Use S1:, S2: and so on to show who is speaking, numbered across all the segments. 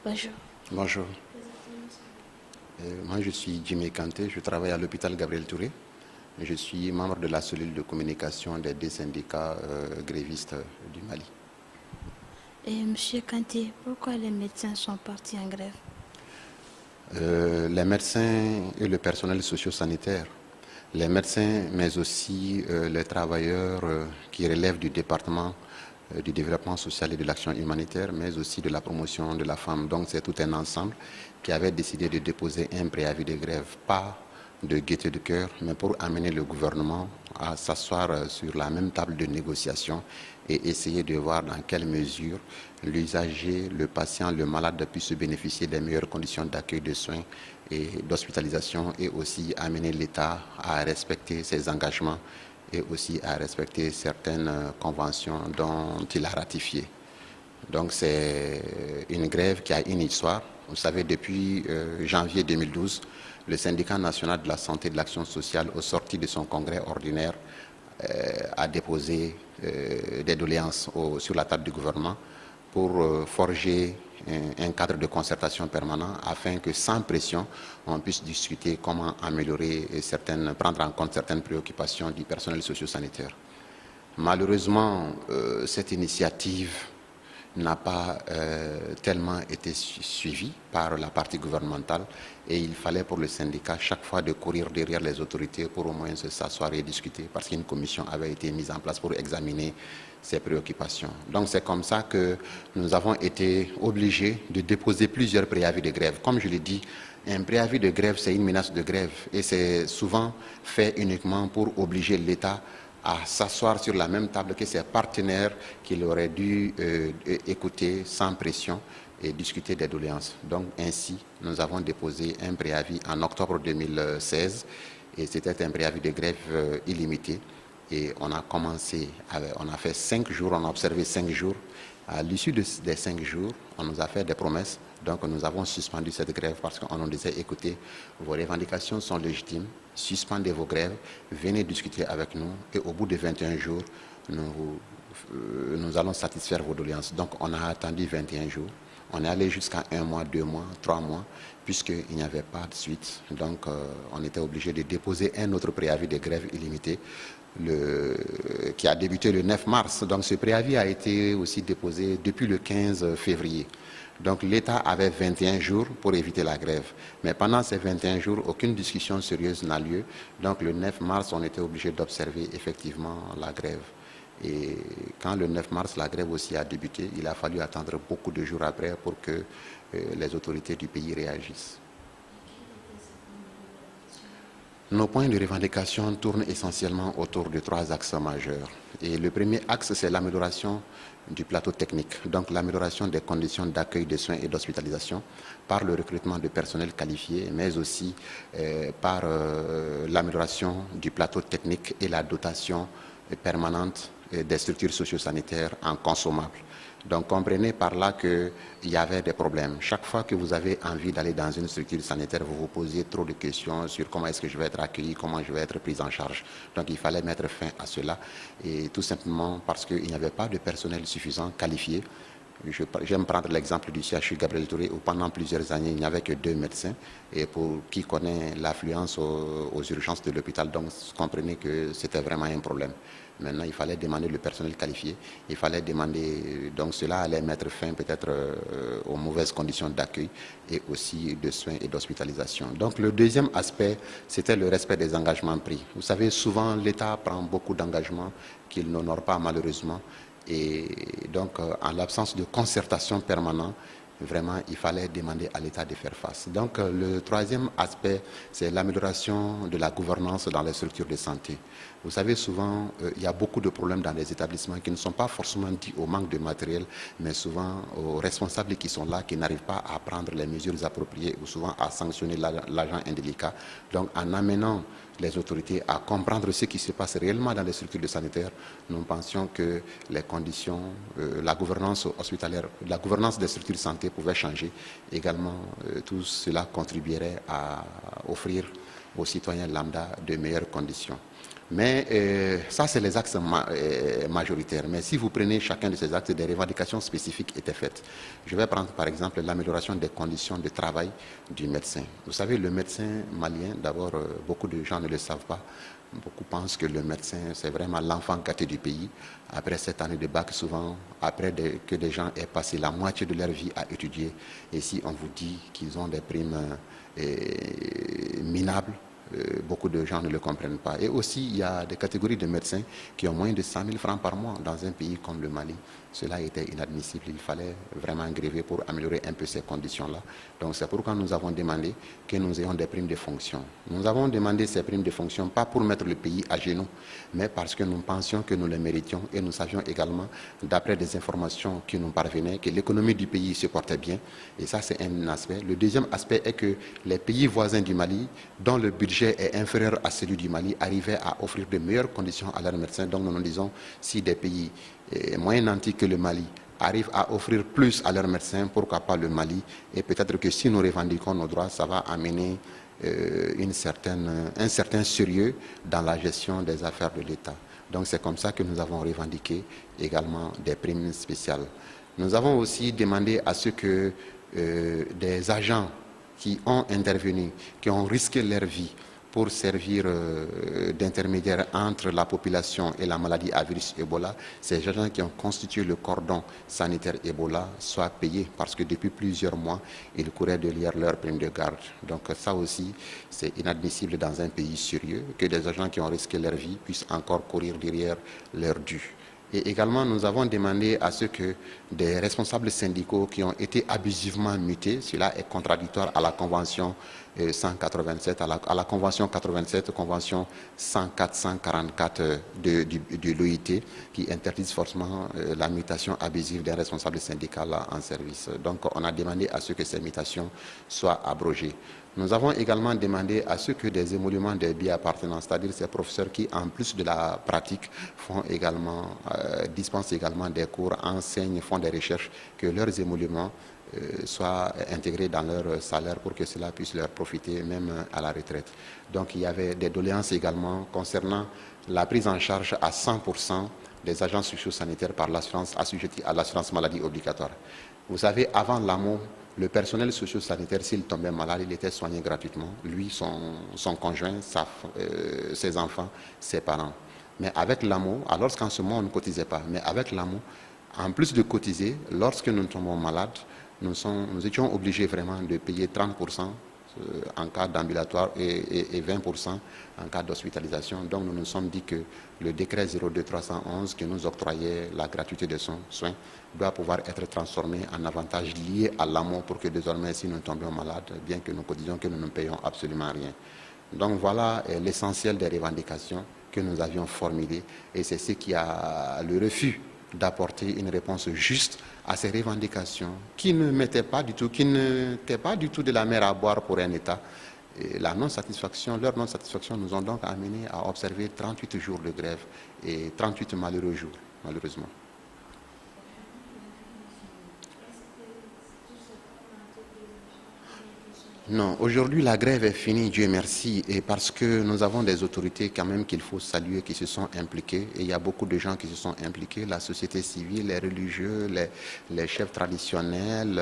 S1: Bonjour.
S2: Bonjour. Moi, je suis Jimmy Kanté, je travaille à l'hôpital Gabriel Touré. Je suis membre de la cellule de communication des deux syndicats grévistes du Mali.
S1: Et Monsieur Kanté, pourquoi les médecins sont partis en grève?
S2: Les médecins et le personnel socio-sanitaire, les médecins, mais aussi les travailleurs qui relèvent du département du développement social et de l'action humanitaire, mais aussi de la promotion de la femme. Donc c'est tout un ensemble qui avait décidé de déposer un préavis de grève, pas de gaieté de cœur, mais pour amener le gouvernement à s'asseoir sur la même table de négociation et essayer de voir dans quelle mesure l'usager, le patient, le malade puisse bénéficier des meilleures conditions d'accueil de soins et d'hospitalisation, et aussi amener l'État à respecter ses engagements et aussi à respecter certaines conventions dont il a ratifié. Donc c'est une grève qui a une histoire. Vous savez, depuis janvier 2012, le syndicat national de la santé et de l'action sociale, au sorti de son congrès ordinaire, a déposé des doléances sur la table du gouvernement pour forger un cadre de concertation permanent afin que, sans pression, on puisse discuter comment améliorer prendre en compte certaines préoccupations du personnel socio-sanitaire. Malheureusement, cette initiative n'a pas tellement été suivie par la partie gouvernementale, et il fallait pour le syndicat chaque fois de courir derrière les autorités pour au moins s'asseoir et discuter, parce qu'une commission avait été mise en place pour examiner ces préoccupations. Donc c'est comme ça que nous avons été obligés de déposer plusieurs préavis de grève. Comme je l'ai dit, un préavis de grève, c'est une menace de grève, et c'est souvent fait uniquement pour obliger l'État à s'asseoir sur la même table que ses partenaires qu'il aurait dû écouter sans pression et discuter des doléances. Donc ainsi, nous avons déposé un préavis en octobre 2016, et c'était un préavis de grève illimité. Et on a commencé, on a fait 5 jours, on a observé 5 jours. À l'issue des 5 jours, on nous a fait des promesses. Donc nous avons suspendu cette grève parce qu'on nous disait, écoutez, vos revendications sont légitimes, suspendez vos grèves, venez discuter avec nous, et au bout de 21 jours, nous allons satisfaire vos doléances. Donc on a attendu 21 jours. On est allé jusqu'à 1 mois, 2 mois, 3 mois, puisqu'il n'y avait pas de suite. Donc on était obligé de déposer un autre préavis de grève illimité qui a débuté le 9 mars. Donc ce préavis a été aussi déposé depuis le 15 février. Donc l'État avait 21 jours pour éviter la grève. Mais pendant ces 21 jours, aucune discussion sérieuse n'a lieu. Donc le 9 mars, on était obligé d'observer effectivement la grève. Et quand le 9 mars, la grève aussi a débuté, il a fallu attendre beaucoup de jours après pour que les autorités du pays réagissent. Nos points de revendication tournent essentiellement autour de 3 axes majeurs. Et le premier axe, c'est l'amélioration du plateau technique, donc l'amélioration des conditions d'accueil de soins et d'hospitalisation par le recrutement de personnel qualifié, mais aussi par l'amélioration du plateau technique et la dotation permanente des structures socio-sanitaires en consommables. Donc comprenez par là qu'il y avait des problèmes. Chaque fois que vous avez envie d'aller dans une structure sanitaire, vous vous posez trop de questions sur comment est-ce que je vais être accueilli, comment je vais être pris en charge. Donc il fallait mettre fin à cela, et tout simplement parce qu'il n'y avait pas de personnel suffisant qualifié. J'aime prendre l'exemple du CHU Gabriel Touré, où pendant plusieurs années, il n'y avait que 2 médecins, et pour qui connaît l'affluence aux urgences de l'hôpital, donc comprenez que c'était vraiment un problème. Maintenant, il fallait demander le personnel qualifié, il fallait demander, donc cela allait mettre fin peut-être aux mauvaises conditions d'accueil et aussi de soins et d'hospitalisation. Donc le deuxième aspect, c'était le respect des engagements pris. Vous savez, souvent l'État prend beaucoup d'engagements qu'il n'honore pas malheureusement, et donc en l'absence de concertation permanente, vraiment, il fallait demander à l'État de faire face. Donc, le troisième aspect, c'est l'amélioration de la gouvernance dans les structures de santé. Vous savez, souvent, il y a beaucoup de problèmes dans les établissements qui ne sont pas forcément dus au manque de matériel, mais souvent aux responsables qui sont là, qui n'arrivent pas à prendre les mesures appropriées, ou souvent à sanctionner l'agent indélicat. Donc, en amenant les autorités à comprendre ce qui se passe réellement dans les structures de sanitaires, nous pensions que les conditions, la gouvernance hospitalière, la gouvernance des structures de santé pouvait changer. Également, tout cela contribuerait à offrir aux citoyens lambda de meilleures conditions. Mais ça, c'est les axes majoritaires. Mais si vous prenez chacun de ces axes, des revendications spécifiques étaient faites. Je vais prendre par exemple l'amélioration des conditions de travail du médecin. Vous savez, le médecin malien, d'abord, beaucoup de gens ne le savent pas. Beaucoup pensent que le médecin, c'est vraiment l'enfant gâté du pays. Après 7 années de bac, souvent, après que des gens aient passé la moitié de leur vie à étudier, et si on vous dit qu'ils ont des primes minables, beaucoup de gens ne le comprennent pas. Et aussi, il y a des catégories de médecins qui ont moins de 100 000 francs par mois dans un pays comme le Mali. Cela était inadmissible. Il fallait vraiment gréver pour améliorer un peu ces conditions-là. Donc c'est pourquoi nous avons demandé que nous ayons des primes de fonction. Nous avons demandé ces primes de fonction pas pour mettre le pays à genoux, mais parce que nous pensions que nous les méritions et nous savions également, d'après des informations qui nous parvenaient, que l'économie du pays se portait bien. Et ça, c'est un aspect. Le deuxième aspect est que les pays voisins du Mali, dont le budget est inférieur à celui du Mali, arrivaient à offrir de meilleures conditions à leurs médecins. Donc nous nous disons, si des pays moins nantis que le Mali arrivent à offrir plus à leurs médecins, pourquoi pas le Mali? Et peut-être que si nous revendiquons nos droits, ça va amener un certain sérieux dans la gestion des affaires de l'État. Donc c'est comme ça que nous avons revendiqué également des primes spéciales. Nous avons aussi demandé à ce que des agents qui ont intervenu, qui ont risqué leur vie pour servir d'intermédiaire entre la population et la maladie à virus Ebola, ces agents qui ont constitué le cordon sanitaire Ebola soient payés parce que depuis plusieurs mois, ils couraient derrière leur prime de garde. Donc ça aussi, c'est inadmissible dans un pays sérieux que des agents qui ont risqué leur vie puissent encore courir derrière leur dû. Et également, nous avons demandé à ce que des responsables syndicaux qui ont été abusivement mutés, cela est contradictoire à la Convention 187, à la Convention 87, Convention 104-144 de l'OIT, qui interdisent forcément la mutation abusive d'un responsable syndical en service. Donc, on a demandé à ce que ces mutations soient abrogées. Nous avons également demandé à ce que des émoluments des bioappartenants, c'est-à-dire ces professeurs qui, en plus de la pratique, dispensent également des cours, enseignent, font des recherches, que leurs émoluments soient intégrés dans leur salaire pour que cela puisse leur profiter même à la retraite. Donc il y avait des doléances également concernant la prise en charge à 100% des agents socio-sanitaires par l'assurance assujettis à l'assurance maladie obligatoire. Vous savez, avant l'AMO, le personnel socio-sanitaire, s'il tombait malade, il était soigné gratuitement. Lui, son conjoint, ses enfants, ses parents. Mais avec l'AMO, alors qu'en ce moment, on ne cotisait pas, mais avec l'AMO, en plus de cotiser, lorsque nous tombons malades, nous étions obligés vraiment de payer 30% en cas d'ambulatoire et 20% en cas d'hospitalisation. Donc nous nous sommes dit que le décret 02311 qui nous octroyait la gratuité de soins doit pouvoir être transformé en avantage lié à l'AMO pour que désormais, si nous tombions malades, bien que nous cotisions, que nous ne payons absolument rien. Donc voilà l'essentiel des revendications que nous avions formulées et c'est ce qui a le refus d'apporter une réponse juste à ces revendications qui n'étaient pas du tout de la mer à boire pour un État. Et leur non-satisfaction nous ont donc amené à observer 38 jours de grève et 38 malheureux jours, malheureusement. Non, aujourd'hui la grève est finie, Dieu merci, et parce que nous avons des autorités quand même qu'il faut saluer qui se sont impliquées, et il y a beaucoup de gens qui se sont impliqués, la société civile, les religieux, les chefs traditionnels,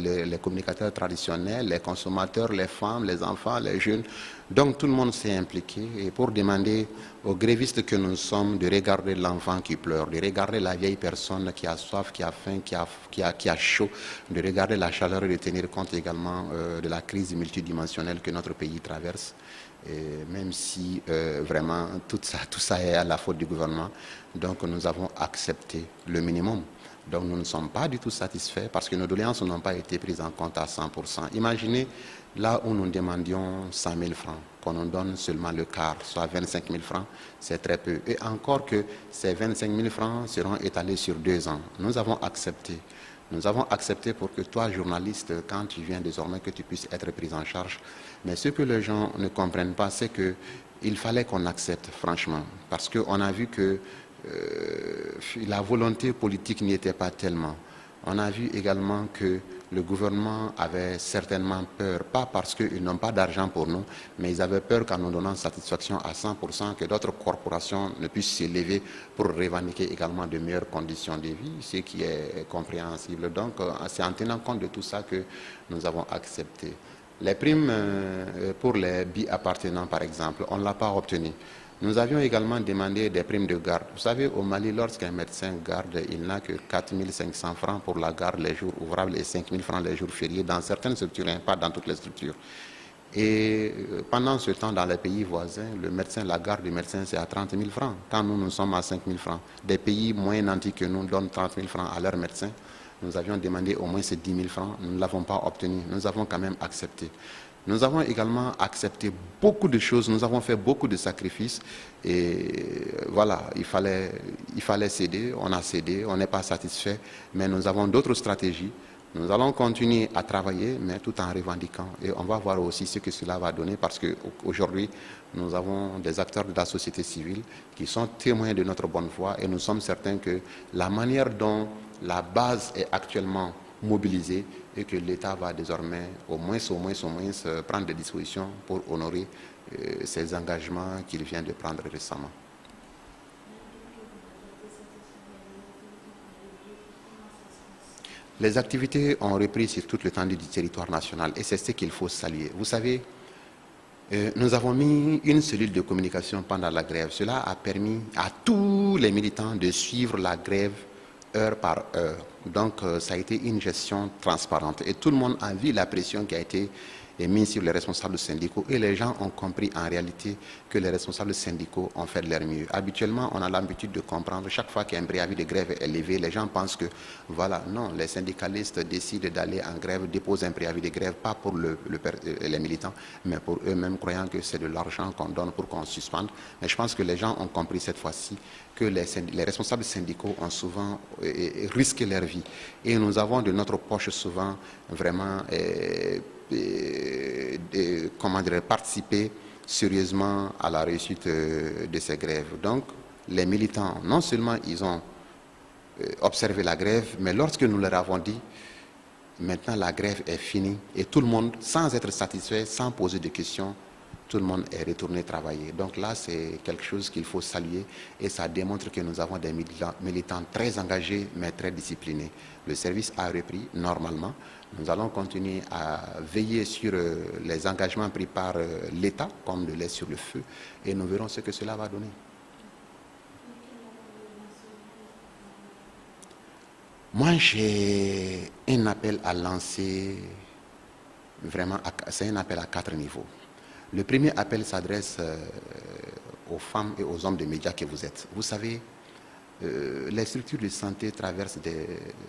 S2: les communicateurs traditionnels, les consommateurs, les femmes, les enfants, les jeunes. Donc tout le monde s'est impliqué et pour demander aux grévistes que nous sommes de regarder l'enfant qui pleure, de regarder la vieille personne qui a soif, qui a faim, qui a chaud, de regarder la chaleur et de tenir compte également de la crise multidimensionnelle que notre pays traverse. Et même si vraiment tout ça est à la faute du gouvernement, donc nous avons accepté le minimum. Donc nous ne sommes pas du tout satisfaits parce que nos doléances n'ont pas été prises en compte à 100%. Imaginez là où nous demandions 100 000 francs, qu'on nous donne seulement le quart, soit 25 000 francs, c'est très peu. Et encore que ces 25 000 francs seront étalés sur 2 ans. Nous avons accepté. Nous avons accepté pour que toi, journaliste, quand tu viens désormais, que tu puisses être pris en charge. Mais ce que les gens ne comprennent pas, c'est qu'il fallait qu'on accepte, franchement, parce qu'on a vu que la volonté politique n'y était pas tellement. On a vu également que le gouvernement avait certainement peur, pas parce qu'ils n'ont pas d'argent pour nous, mais ils avaient peur qu'en nous donnant satisfaction à 100%, que d'autres corporations ne puissent s'élever pour revendiquer également de meilleures conditions de vie, ce qui est compréhensible. Donc, c'est en tenant compte de tout ça que nous avons accepté. Les primes pour les bi-appartenants, par exemple, on ne l'a pas obtenu. Nous avions également demandé des primes de garde. Vous savez, au Mali, lorsqu'un médecin garde, il n'a que 4 500 francs pour la garde les jours ouvrables et 5 000 francs les jours fériés dans certaines structures, pas dans toutes les structures. Et pendant ce temps, dans les pays voisins, la garde du médecin, c'est à 30 000 francs, quand nous sommes à 5 000 francs. Des pays moins nantis que nous donnent 30 000 francs à leurs médecins. Nous avions demandé au moins ces 10 000 francs, nous ne l'avons pas obtenu, nous avons quand même accepté. Nous avons également accepté beaucoup de choses, nous avons fait beaucoup de sacrifices et voilà, il fallait céder, on a cédé, on n'est pas satisfait, mais nous avons d'autres stratégies. Nous allons continuer à travailler, mais tout en revendiquant. Et on va voir aussi ce que cela va donner parce qu'aujourd'hui, nous avons des acteurs de la société civile qui sont témoins de notre bonne foi et nous sommes certains que la manière dont la base est actuellement mobilisée et que l'État va désormais au moins prendre des dispositions pour honorer ces engagements qu'il vient de prendre récemment. Les activités ont repris sur toute l'étendue du territoire national et c'est ce qu'il faut saluer. Vous savez, nous avons mis une cellule de communication pendant la grève. Cela a permis à tous les militants de suivre la grève heure par heure. Donc, ça a été une gestion transparente. Et tout le monde a vu la pression qui a été mise sur les responsables syndicaux. Et les gens ont compris en réalité que les responsables syndicaux ont fait de leur mieux. Habituellement, on a l'habitude de comprendre, chaque fois qu'un préavis de grève est levé, les gens pensent que, voilà, non, les syndicalistes décident d'aller en grève, déposent un préavis de grève, pas pour les militants, mais pour eux-mêmes, croyant que c'est de l'argent qu'on donne pour qu'on suspende. Mais je pense que les gens ont compris cette fois-ci que les responsables syndicaux ont souvent risqué leur vie. Et nous avons de notre poche souvent vraiment participer sérieusement à la réussite de ces grèves. Donc, les militants, non seulement ils ont observé la grève, mais lorsque nous leur avons dit, maintenant la grève est finie, et tout le monde, sans être satisfait, sans poser de questions, tout le monde est retourné travailler. Donc là, c'est quelque chose qu'il faut saluer et ça démontre que nous avons des militants très engagés mais très disciplinés. Le service a repris normalement. Nous allons continuer à veiller sur les engagements pris par l'État, comme de lait sur le feu, et nous verrons ce que cela va donner. Moi, j'ai un appel à lancer, vraiment, c'est un appel à 4 niveaux. Le premier appel s'adresse aux femmes et aux hommes de médias que vous êtes. Vous savez, les structures de santé traversent des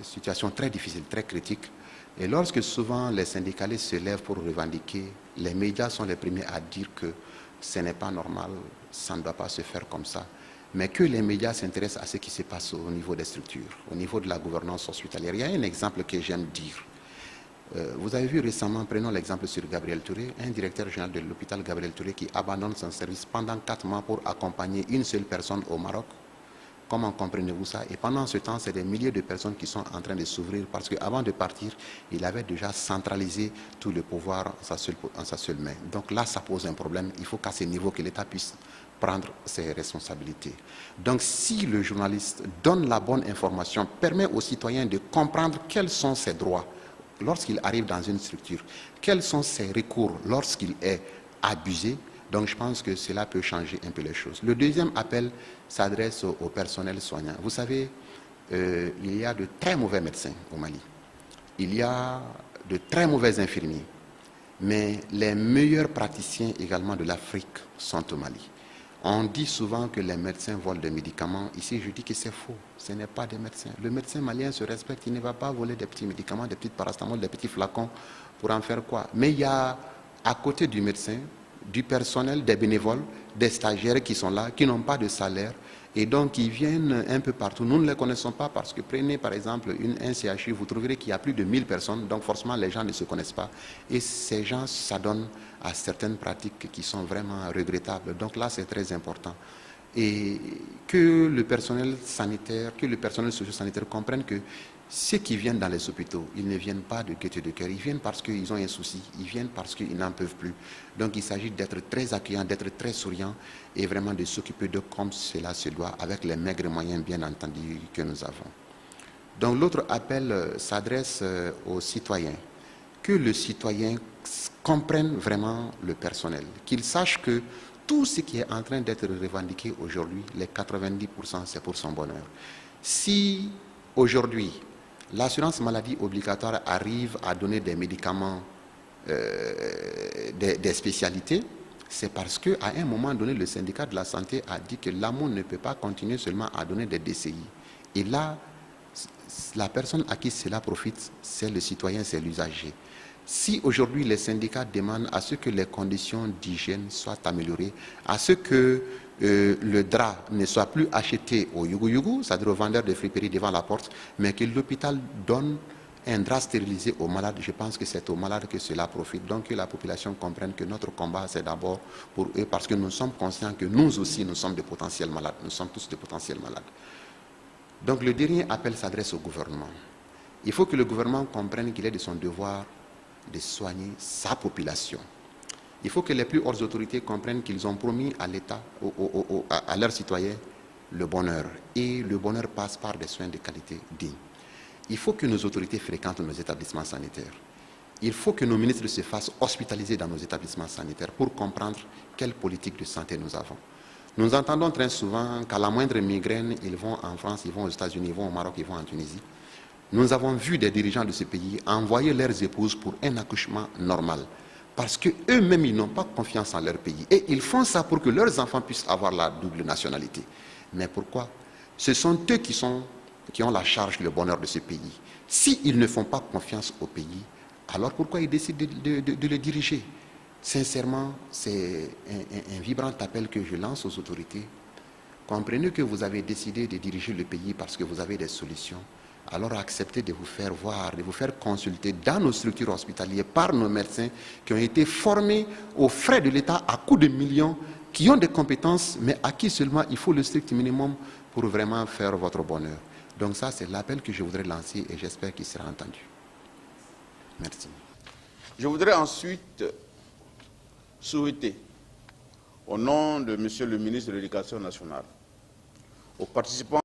S2: situations très difficiles, très critiques. Et lorsque souvent les syndicalistes se lèvent pour revendiquer, les médias sont les premiers à dire que ce n'est pas normal, ça ne doit pas se faire comme ça. Mais que les médias s'intéressent à ce qui se passe au niveau des structures, au niveau de la gouvernance hospitalière. Il y a un exemple que j'aime dire. Vous avez vu récemment, prenons l'exemple sur Gabriel Touré, un directeur général de l'hôpital Gabriel Touré qui abandonne son service pendant 4 mois pour accompagner une seule personne au Maroc. Comment comprenez-vous ça? Et pendant ce temps, c'est des milliers de personnes qui sont en train de s'ouvrir parce qu'avant de partir, il avait déjà centralisé tout le pouvoir en sa seule main. Donc là, ça pose un problème. Il faut qu'à ce niveau, que l'État puisse prendre ses responsabilités. Donc si le journaliste donne la bonne information, permet aux citoyens de comprendre quels sont ses droits, lorsqu'il arrive dans une structure, quels sont ses recours lorsqu'il est abusé. Donc je pense que cela peut changer un peu les choses. Le deuxième appel s'adresse au personnel soignant. Vous savez, il y a de très mauvais médecins au Mali. Il y a de très mauvais infirmiers. Mais les meilleurs praticiens également de l'Afrique sont au Mali. On dit souvent que les médecins volent des médicaments. Ici, je dis que c'est faux. Ce n'est pas des médecins. Le médecin malien se respecte. Il ne va pas voler des petits médicaments, des petites paracétamol, des petits flacons pour en faire quoi. Mais il y a, à côté du médecin, du personnel, des bénévoles, des stagiaires qui sont là, qui n'ont pas de salaire et donc ils viennent un peu partout. Nous ne les connaissons pas parce que prenez par exemple un CHU, vous trouverez qu'il y a plus de 1000 personnes, donc forcément les gens ne se connaissent pas. Et ces gens s'adonnent à certaines pratiques qui sont vraiment regrettables. Donc là, c'est très important. Et que le personnel sanitaire, que le personnel socio-sanitaire comprenne que Ceux qui viennent dans les hôpitaux, ils ne viennent pas de gaieté de cœur, ils viennent parce qu'ils ont un souci, ils viennent parce qu'ils n'en peuvent plus. Donc il s'agit d'être très accueillant, d'être très souriant et vraiment de s'occuper d'eux comme cela se doit, avec les maigres moyens bien entendu que nous avons. Donc l'autre appel s'adresse aux citoyens, que le citoyen comprenne vraiment le personnel, qu'il sache que tout ce qui est en train d'être revendiqué aujourd'hui, les 90%, c'est pour son bonheur. Si aujourd'hui, l'assurance maladie obligatoire arrive à donner des médicaments, des spécialités, c'est parce qu'à un moment donné, le syndicat de la santé a dit que l'AMO ne peut pas continuer seulement à donner des DCI. Et là, la personne à qui cela profite, c'est le citoyen, c'est l'usager. Si aujourd'hui les syndicats demandent à ce que les conditions d'hygiène soient améliorées, à ce que le drap ne soit plus acheté au yugu-yugu, c'est-à-dire aux vendeurs de friperies devant la porte, mais que l'hôpital donne un drap stérilisé aux malades, je pense que c'est aux malades que cela profite. Donc que la population comprenne que notre combat, c'est d'abord pour eux, parce que nous sommes conscients que nous aussi, nous sommes de potentiels malades. Nous sommes tous de potentiels malades. Donc le dernier appel s'adresse au gouvernement. Il faut que le gouvernement comprenne qu'il est de son devoir de soigner sa population. Il faut que les plus hautes autorités comprennent qu'ils ont promis à l'État, à leurs citoyens, le bonheur. Et le bonheur passe par des soins de qualité dignes. Il faut que nos autorités fréquentent nos établissements sanitaires. Il faut que nos ministres se fassent hospitaliser dans nos établissements sanitaires pour comprendre quelle politique de santé nous avons. Nous entendons très souvent qu'à la moindre migraine, ils vont en France, ils vont aux États-Unis, ils vont au Maroc, ils vont en Tunisie. Nous avons vu des dirigeants de ce pays envoyer leurs épouses pour un accouchement normal. Parce qu'eux-mêmes, ils n'ont pas confiance en leur pays. Et ils font ça pour que leurs enfants puissent avoir la double nationalité. Mais pourquoi? Ce sont eux qui ont la charge, le bonheur de ce pays. S'ils ne font pas confiance au pays, alors pourquoi ils décident de le diriger? Sincèrement, c'est un vibrant appel que je lance aux autorités. Comprenez que vous avez décidé de diriger le pays parce que vous avez des solutions. Alors acceptez de vous faire voir, de vous faire consulter dans nos structures hospitalières par nos médecins qui ont été formés aux frais de l'État à coût de millions, qui ont des compétences, mais à qui seulement il faut le strict minimum pour vraiment faire votre bonheur. Donc ça, c'est l'appel que je voudrais lancer et j'espère qu'il sera entendu. Merci.
S3: Je voudrais ensuite souhaiter, au nom de Monsieur le ministre de l'Éducation nationale, aux participants